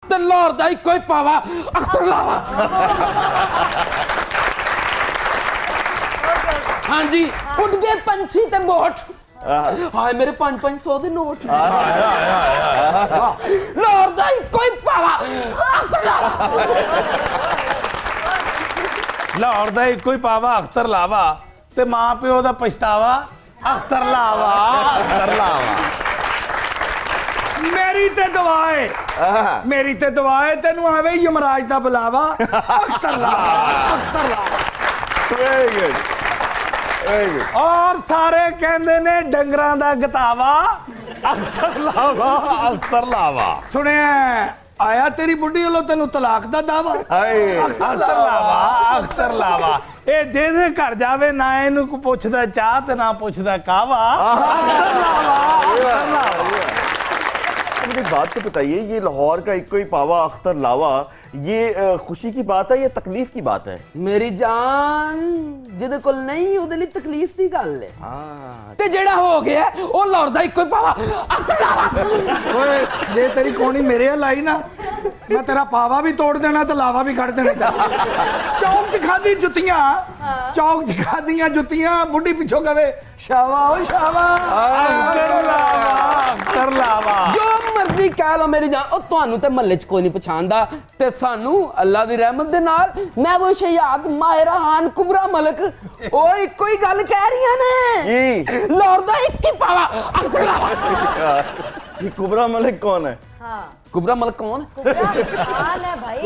ते लाहौर दा इक्को ही पावा अख्तर लावा। हाँ जी उड़ गए पंछी ते बोट हाय मेरे 500 दे नोट लाहौर दा इक्को ही पावा अख्तर लावा। लाहौर दा इक्को ही पावा अख्तर लावा ते मां प्यो दा पछतावा अख्तर लावा अख्तर लावा। मेरी ते दुआ है तेनू आवे यमराज दा बुलावा अख्तर लावा अख्तर लावा। Very good very good. और सारे कहंदे ने डंगरां दा गतावा अख्तर लावा अख्तर लावा। सुनिया आया तेरी बुढ़ी वालों तेनू तलाक दा दावा अख्तर लावा अख्तर लावा। ए जेदे घर जावे ना इनू को पुछदा चाह ते ना पुछदा कावा अख्तर लावा अख्तर लावा। मुझे बात तो बताइए ये लाहौर का इक्को ही पावा अख्तर लावा ये खुशी की बात है या तकलीफ की बात है? मेरी जान जिदे कोल नहीं उहदे लई तकलीफ दी गल है ते जेड़ा हो गया ओ लाहौर दा इक्को ही पावा अख्तर लावा। ओए जे तेरी कोनी मेरे हल आई ना मैं तेरा पावा भी तोड़ देना ते लावा भी कट देना। चौक च खादी जुतियां चौक च खादियां जुतियां बुढ़ी पिछो कवे शावा ओ शावा अख्तर लावा अख्तर लावा। जो मर्जी कह लो मेरी जान ओ तुहानू ते महल्ले च कोई नहीं पछाणदा ते सानू अल्लाह दी रहमत दे नाल मैं वो शयाद माहिरा खान कुबरा मलिक ओ इक्को ही गल कह रही ने लाहौर दा एक ही पावा अख्तर लावा। ये कुबरा मलिक कौन है? हाँ कुबरा मलिक कौन है? खान है भाई।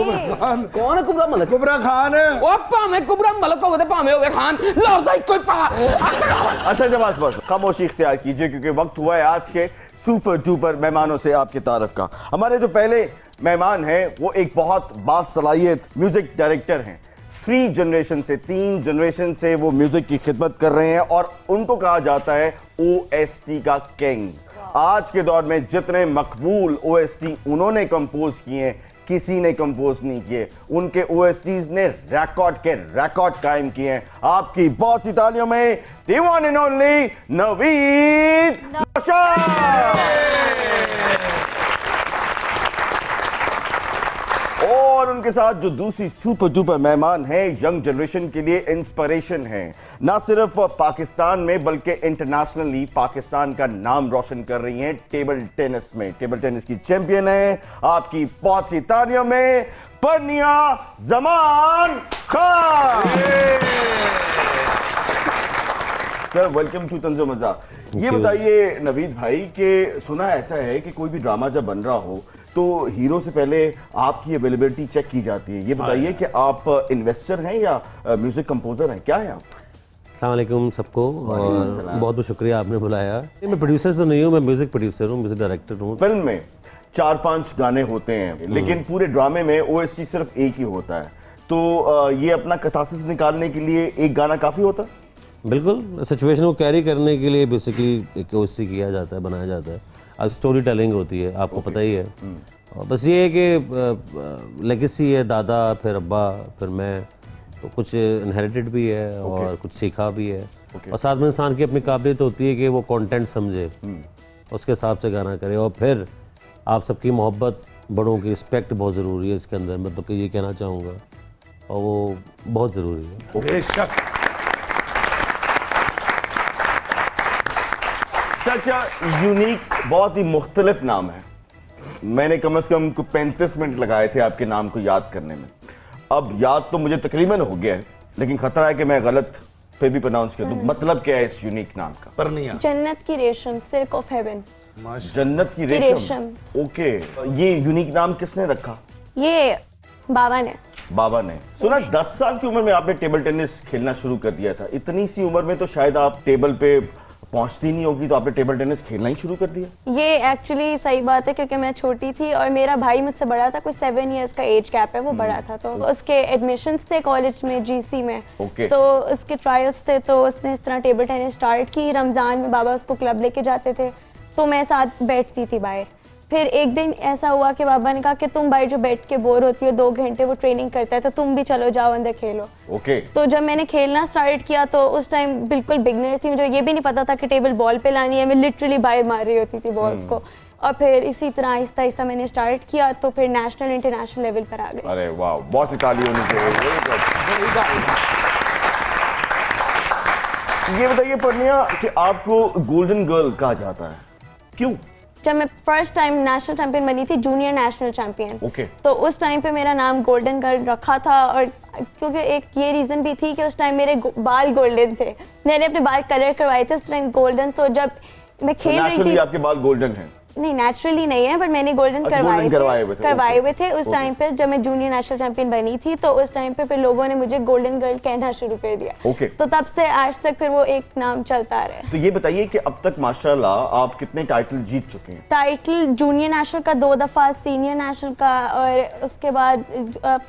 कौन है कुबरा मलिक? कुबरा खान ओ भावे कुबरा मलिक होवे ते भावे होवे खान लाहौर दा इक्को ही पावा अख्तर लावा। अच्छा जब बस खामोशी इख्तियार कीजिए क्योंकि वक्त हुआ है आज के सुपर डुपर मेहमानों से आपकी तारीफ का। हमारे जो पहले मेहमान हैं वो एक बहुत बासलाहियत म्यूजिक डायरेक्टर हैं। 3 जनरेशन से वो म्यूजिक की खिदमत कर रहे हैं और उनको कहा जाता है OST का किंग। आज के दौर में जितने मकबूल OST उन्होंने कंपोज किए किसी ने कंपोज नहीं किए। उनके OSTs ने रिकॉर्ड कायम किए हैं। आपकी बहुत सी तालियों में the one and only Naveed Naushad. और उनके साथ जो दूसरी सुपर डुपर मेहमान हैं यंग जनरेशन के लिए इंस्पिरेशन हैं। ना सिर्फ पाकिस्तान में बल्कि इंटरनेशनली पाकिस्तान का नाम रोशन कर रही हैं टेबल टेनिस में। टेबल टेनिस की चैंपियन है आपकी बहुत सी तालियों में पनिया जमान खान। सर वेलकम टू तंजो मजा। ये बताइए नवीद भाई कि सुना ऐसा है कि कोई भी ड्रामा जब बन रहा हो तो हीरो से पहले आपकी अवेलेबिलिटी चेक की जाती है। ये बताइए कि आप इन्वेस्टर हैं या म्यूजिक कंपोजर हैं, क्या है आप? अस्सलाम वालेकुम सबको और बहुत बहुत शुक्रिया आपने बुलाया। मैं प्रोड्यूसर तो नहीं हूँ, मैं म्यूजिक प्रोड्यूसर हूँ, म्यूजिक डायरेक्टर हूँ। फिल्म में 4-5 गाने होते हैं लेकिन पूरे ड्रामे में OST सिर्फ एक ही होता है, तो ये अपना कथासिस निकालने के लिए एक गाना काफी होता है? बिल्कुल, सिचुएशन को कैरी करने के लिए बेसिकली एक OST किया जाता है, बनाया जाता है। अब स्टोरी टेलिंग होती है, आपको पता ही है। और बस ये है कि लेगेसी है, दादा फिर अब्बा फिर मैं, तो कुछ इनहेरिटेड भी है और कुछ सीखा भी है। और साथ में इंसान की अपनी काबिलियत होती है कि वो कंटेंट समझे, उसके हिसाब से गाना करे। और फिर आप सबकी मोहब्बत, बड़ों की रिस्पेक्ट बहुत ज़रूरी है इसके अंदर, मैं तो ये कहना चाहूँगा, और वो बहुत ज़रूरी है। बेशक। अच्छा यूनिक बहुत ही मुख्तलिफ नाम है। मैंने कम से कम 35 मिनट लगाए थे आपके नाम को याद करने में। अब याद तो मुझे तकरीबन हो गया है लेकिन खतरा है कि मैं गलत फिर भी प्रोनाउंस कर दूं। मतलब क्या है इस यूनिक नाम का? परनिया। जन्नत की रेशम, सिल्क ऑफ हेवन। जन्नत की रेशम। ओके, ये यूनिक नाम किसने रखा? ये बाबा ने। बाबा ने। सुना 10 साल की उम्र में आपने टेबल टेनिस खेलना शुरू कर दिया था। इतनी सी उम्र में तो शायद आप टेबल पे पहुंचती नहीं होगी, तो आपने टेबल टेनिस खेलना ही शुरू कर दिया? ये एक्चुअली सही बात है क्योंकि मैं छोटी थी और मेरा भाई मुझसे बड़ा था, कोई 7 इयर्स का एज गैप है, वो बड़ा था। तो उसके एडमिशंस थे कॉलेज में GC में, तो उसके ट्रायल्स थे, तो उसने इस तरह टेबल टेनिस स्टार्ट की। रमज़ान में बाबा उसको क्लब लेके जाते थे तो मैं साथ बैठती थी बाहर। फिर एक दिन ऐसा हुआ कि बाबा ने कहा कि तुम भाई जो बैठ के बोर होती हो, 2 घंटे वो ट्रेनिंग करता है, तो तुम भी चलो जाओ अंदर खेलो। तो जब मैंने खेलना स्टार्ट किया तो उस टाइम बिल्कुल बिगनर थी, मुझे ये भी नहीं पता था कि टेबल बॉल पे लानी है। मैं लिटरली बाहर मार रही होती थी बॉल्स को। और फिर इसी तरह आहिस्ता आहिस्ता मैंने स्टार्ट किया, तो फिर नेशनल इंटरनेशनल लेवल पर आ गए। अरे वाह, बहुत सी ताली होनी चाहिए। ये बताइए पूर्णिया कि आपको गोल्डन गर्ल कहा जाता है, क्यों? जब मैं फर्स्ट टाइम नेशनल चैंपियन बनी थी, जूनियर नेशनल चैंपियन, Okay. तो उस टाइम पे मेरा नाम गोल्डन गर्ल रखा था। और क्योंकि एक ये रीज़न भी थी कि उस टाइम मेरे बाल गोल्डन थे, मैंने अपने बाल कलर करवाए थे उस टाइम गोल्डन। तो जब मैं खेल रही नेचुरली थी, आपके बाल गोल्डन हैं? नहीं नेचुरली नहीं है, बट मैंने गोल्डन अच्छा, करवाए golden करवाए हुए थे। उस टाइम पे जब मैं जूनियर नेशनल चैंपियन बनी थी, तो उस टाइम पे फिर लोगों ने मुझे गोल्डन गर्ल कहना शुरू कर दिया। Okay. तो तब से आज तक फिर वो एक नाम चलता आ रहा है। तो ये बताइए कि अब तक माशाल्लाह आप कितने टाइटल जीत चुके हैं? टाइटल जूनियर नेशनल का 2 दफ़ा, सीनियर नेशनल का, और उसके बाद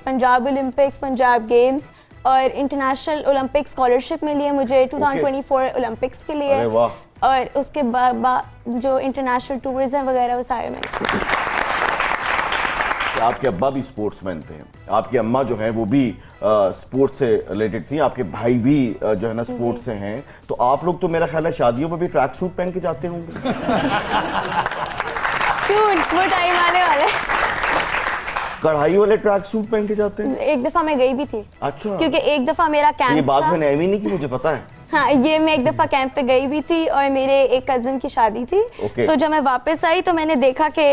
पंजाब ओलंपिक्स, पंजाब गेम्स और इंटरनेशनल ओलंपिक स्कॉलरशिप मिली है मुझे 2024 ओलंपिक्स के लिए। अरे वाह। और उसके बाद जो इंटरनेशनल टूरिज्म वगैरह वो सारे मैंने। आपके अब्बा भी स्पोर्ट्समैन थे, आपकी अम्मा जो है वो भी स्पोर्ट्स से रिलेटेड थी, आपके भाई भी जो है ना स्पोर्ट्स से हैं, तो आप लोग तो मेरा ख्याल है शादियों में भी ट्रैक सूट पहन के जाते होंगे। क्यों, वो टाइम आने वाला है। कढ़ाई वाले ट्रैक सूट पहन के जाते हैं? एक दफ़ा मैं गई भी थी। अच्छा। क्योंकि एक दफ़ा मेरा ये कैंप बात था। मैंने एवी नहीं की, मुझे पता है। हाँ, ये मैं एक दफ़ा कैंप पे गई भी थी और मेरे एक कज़न की शादी थी। Okay. तो जब मैं वापस आई तो मैंने देखा कि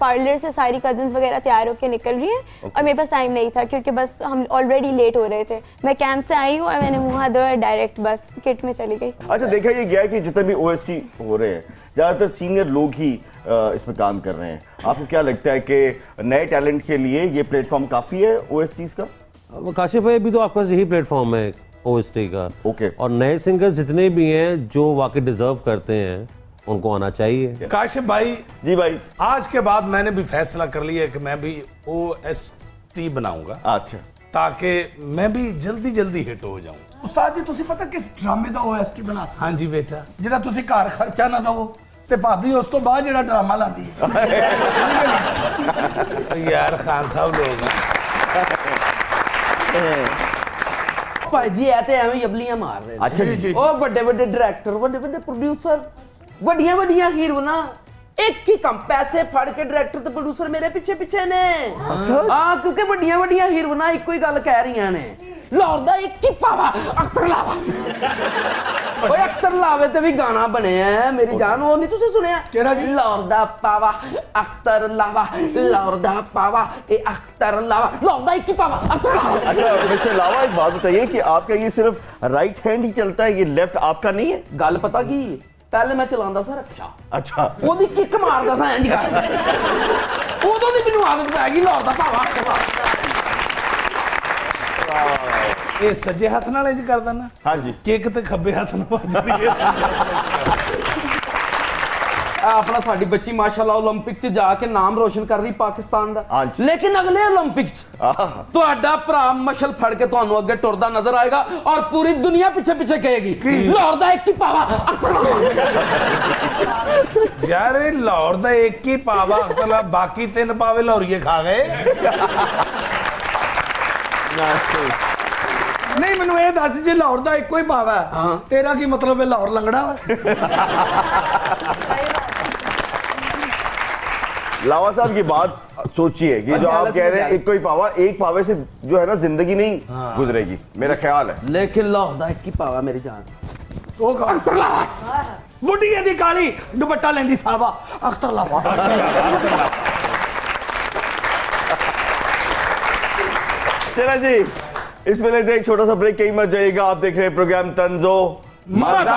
पार्लर से सारी कज़न्स वगैरह तैयार होकर निकल रही हैं। Okay. और मेरे पास टाइम नहीं था क्योंकि बस हम ऑलरेडी लेट हो रहे थे। मैं कैंप से आई हूँ और मैंने मुँह हाथ धोया, डायरेक्ट बस किट में चली गई। अच्छा, देखा ये गया है कि जितने भी OST हो रहे हैं ज़्यादातर सीनियर लोग ही इसमें काम कर रहे हैं। आपको क्या लगता है कि नए टैलेंट के लिए ये प्लेटफॉर्म काफ़ी है OSTs का? अब काशिफ भाई, अभी तो आपके पास यही प्लेटफॉर्म है OST का। Okay. और नए सिंगर जितने भी हैं जो वाकई डिजर्व करते हैं उनको आना चाहिए। काशिफ भाई, जी भाई। आज के बाद मैंने भी फैसला कर लिया कि मैं भी OST बनाऊंगा, अच्छा। ताकि मैं भी जल्दी जल्दी हिट हो जाऊं। ਉਸਤਾਦ ਜੀ ਤੁਸੀਂ ਪਤਾ ਕਿਸ ਡਰਾਮੇ ਦਾ OST ਬਣਾ ਸਕਦੇ हाँ जी बेटा। ਜਿਹੜਾ ਤੁਸੀਂ ਘਰ ਖਰਚਾ ਨਾ ਦਵੋ ਤੇ ਭਾਬੀ ਉਸ ਤੋਂ ਬਾਅਦ ਜਿਹੜਾ ਡਰਾਮਾ ਲਾਉਂਦੀ ਹੈ यार खान साहब लोग हैं। ਭਾਈ ਜੀ ਇਹ ਤੇ ਐਵੇਂ ਹੀ ਅਬਲੀਆਂ ਮਾਰ ਰਹੇ ਨੇ। अच्छा जी। ਉਹ ਵੱਡੇ ਵੱਡੇ ਡਾਇਰੈਕਟਰ, ਵੱਡੇ ਵੱਡੇ ਪ੍ਰੋਡਿਊਸਰ, ਵੱਡੀਆਂ ਵੱਡੀਆਂ ਹੀਰੋਇਨਾਂ, ਇੱਕ ਹੀ ਕੰਮ, ਪੈਸੇ ਫੜ ਕੇ ਡਾਇਰੈਕਟਰ ਤੇ ਪ੍ਰੋਡਿਊਸਰ ਮੇਰੇ ਪਿੱਛੇ ਪਿੱਛੇ ਨੇ। ਹਾਂ, ਕਿਉਂਕਿ ਵੱਡੀਆਂ ਵੱਡੀਆਂ ਹੀਰੋਇਨਾਂ ਇੱਕੋ ਹੀ ਗੱਲ ਕਹਿ ਰਹੀਆਂ ਨੇ, ਲਾਹੌਰ ਦਾ ਇੱਕ ਹੀ ਪਾਵਾ ਅਖਤਰ ਲਾਵਾ। ਓਏ ਅਖਤਰ ਲਾਵੇ ਤੇ ਵੀ ਗਾਣਾ ਬਣਿਆ ਹੈ ਮੇਰੀ ਜਾਨ, ਉਹ ਨਹੀਂ ਤੁਸੀਂ ਸੁਣਿਆ? ਕਿਹੜਾ ਜੀ? ਲਾਹੌਰ ਦਾ ਪਾਵਾ ਅਖਤਰ ਲਾਵਾ, ਲਾਹੌਰ ਦਾ ਪਾਵਾ ਇਹ ਅਖਤਰ ਲਾਵਾ, ਲਾਹੌਰ ਦਾ ਇੱਕ ਹੀ ਪਾਵਾ ਅਖਤਰ ਲਾਵਾ। अच्छा, मिस्टर लावा, एक बात बताइए कि आपका ये सिर्फ राइट हैंड ही चलता है, ये लेफ्ट आपका नहीं है? ਗੱਲ ਪਤਾ ਕੀ, ਪਹਿਲੇ ਮੈਂ ਚਲਾਉਂਦਾ ਸੀ ਰਕਸ਼ਾ, अच्छा। ਉਹਦੀ ਕਿੱਕ ਮਾਰਦਾ ਸਾਂ ਇੰਜ ਕਰ, ਉਦੋਂ ਦੀ ਮੈਨੂੰ ਆਦਤ ਪੈ ਗਈ ਲਾਹੌਰ ਦਾ ਭਾਵਾ। ਇਹ ਸੱਜੇ ਹੱਥ ਨਾਲ ਇੰਜ ਕਰਦਾ ਨਾ, हाँ जी। ਕਿੱਕ ਤੇ ਖੱਬੇ ਹੱਥ ਨਾਲ ਵੱਜਦੀ ਹੈ। ਆਪਣਾ ਸਾਡੀ ਬੱਚੀ ਮਾਸ਼ਾਅੱਲਾ 올림픽 'ਚ ਜਾ ਕੇ ਨਾਮ ਰੋਸ਼ਨ ਕਰ ਰਹੀ ਪਾਕਿਸਤਾਨ ਦਾ। ਹਾਂਜੀ। ਲੇਕਿਨ ਅਗਲੇ 올림픽 'ਚ ਤੁਹਾਡਾ ਭਰਾ ਮਸ਼ਲ ਫੜ ਕੇ ਤੁਹਾਨੂੰ ਅੱਗੇ ਟੁਰਦਾ ਨਜ਼ਰ ਆਏਗਾ ਔਰ ਪੂਰੀ ਦੁਨੀਆ ਪਿੱਛੇ ਪਿੱਛੇ ਕਹੇਗੀ ਲਾਹੌਰ ਦਾ ਇੱਕ ਹੀ ਪਾਵਾ ਅਖਤਰ ਲਾਵਾ। ਯਾਰ ਇਹ ਲਾਹੌਰ ਦਾ ਇੱਕ ਹੀ ਪਾਵਾ ਅਖਤਰ, ਬਾਕੀ 3 ਪਾਵੇ ਲਾਹੌਰੀਏ ਖਾ ਗਏ। ਨਹੀਂ ਮੈਨੂੰ ਇਹ ਦੱਸ, ਜੇ ਲਾਹੌਰ ਦਾ ਇੱਕੋ ਹੀ ਭਾਵਾ ਹੈ, ਤੇਰਾ ਕੀ ਮਤਲਬ ਹੈ ਲਾਹੌਰ ਲੰਗੜਾ ਵਾ? लावा साहब की बात सोचिए कि जो आप कह रहे हैं एक कोई पावा, एक पावे से जो है ना जिंदगी नहीं गुजरेगी, मेरा ख्याल है। ਲੇਕਿਨ ਲਾਹੌਰ ਦਾ ਇੱਕ ਹੀ ਪਾਵਾ ਮੇਰੀ ਜਾਨ, ਉਹ ਕੌਣ? ਅਖਤਰ ਲਾਵਾ। ਬੁੱਢੀਏ ਦੀ ਕਾਲੀ ਦੁਪੱਟਾ ਲੈਂਦੀ ਸਾਵਾ ਅਖਤਰ ਲਾਵਾ। चला जी, इसमें लेते हैं एक छोटा सा ब्रेक, कहीं मत जाइएगा। आप देख रहे हैं प्रोग्राम तंजो मज़ा।